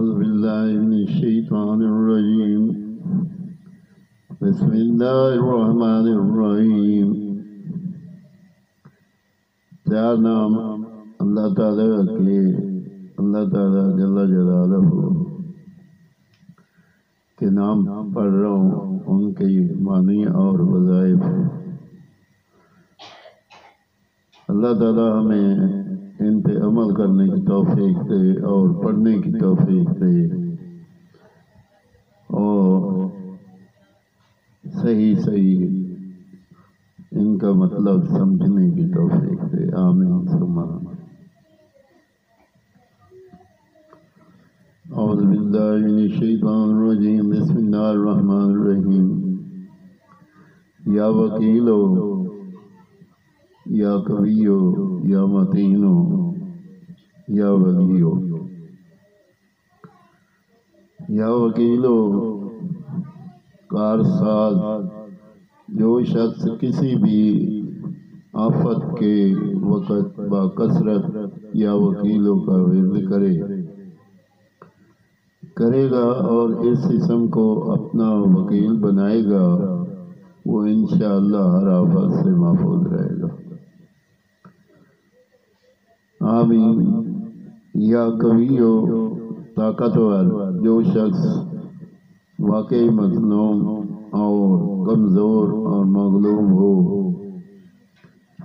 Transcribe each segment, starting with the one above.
أعوذ بالله من الشيطان الرجيم بسم الله الرحمن الرحيم. چار نام اللہ تعالیٰ کے، اللہ تعالیٰ جل جلالہ کے نام پڑھ رہا ہوں، ان کے معنی اور وظائف. اللہ تعالیٰ ہمیں ان پہ عمل کرنے کی توفیق دے اور پڑھنے کی توفیق دے اور صحیح ان کا مطلب سمجھنے کی توفیق دے. آمین ثم آمین. اعوذ باللہ من الشیطان الرجیم بسم اللہ الرحمن الرحیم. یا وکیلو یا قویو یا متینو یا ولیو. یا وکیلو کارساز، جو شخص کسی بھی آفت کے وقت با کثرت یا وکیلوں کا ورد کرے گا اور اس اسم کو اپنا وکیل بنائے گا، وہ انشاءاللہ ہر آفت سے محفوظ رہے گا. آمین. یا قویو طاقتور، جو شخص واقعی مظلوم اور کمزور اور مغلوب ہو،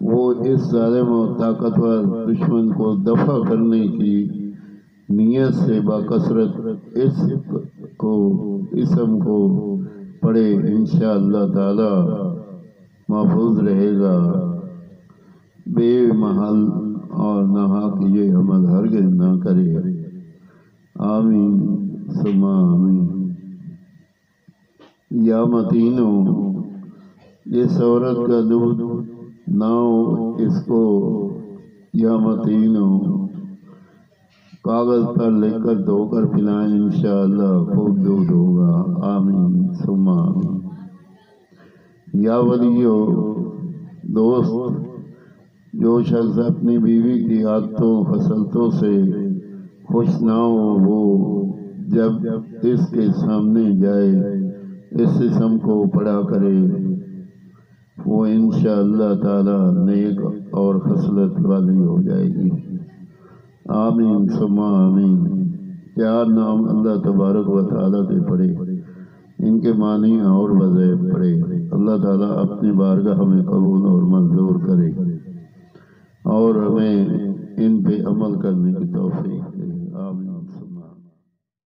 وہ اس ظالم و طاقتور دشمن کو دفع کرنے کی نیت سے باکثرت اسم کو پڑھے، انشاءاللہ تعالی محفوظ رہے گا. بے محل اور ناحق یہ عمل ہرگز نہ کرے. آمین ثم آمین. یا متینو، جس عورت کا دودھ نہ ہو اس کو یا متینو کاغذ پر لکھ کر دھو کر پلائیں، انشاءاللہ خوب دودھ ہوگا. آمین ثم آمین. یا ولیو دوست، جو شخص اپنی بیوی کی عادتوں خصلتوں سے خوش نہ ہو، وہ جب اس کے سامنے جائے اس اسم کو پڑھا کرے، وہ انشاءاللہ تعالی نیک اور خصلت والی ہو جائے گی. آمین ثم آمین. چار نام اللہ تبارک و تعالیٰ کے پڑھے، ان کے معنی اور وظائف پڑھے. اللہ تعالیٰ اپنی بارگاہ میں قبول اور منظور کرے اور ہمیں ان پہ عمل کرنے کی توفیق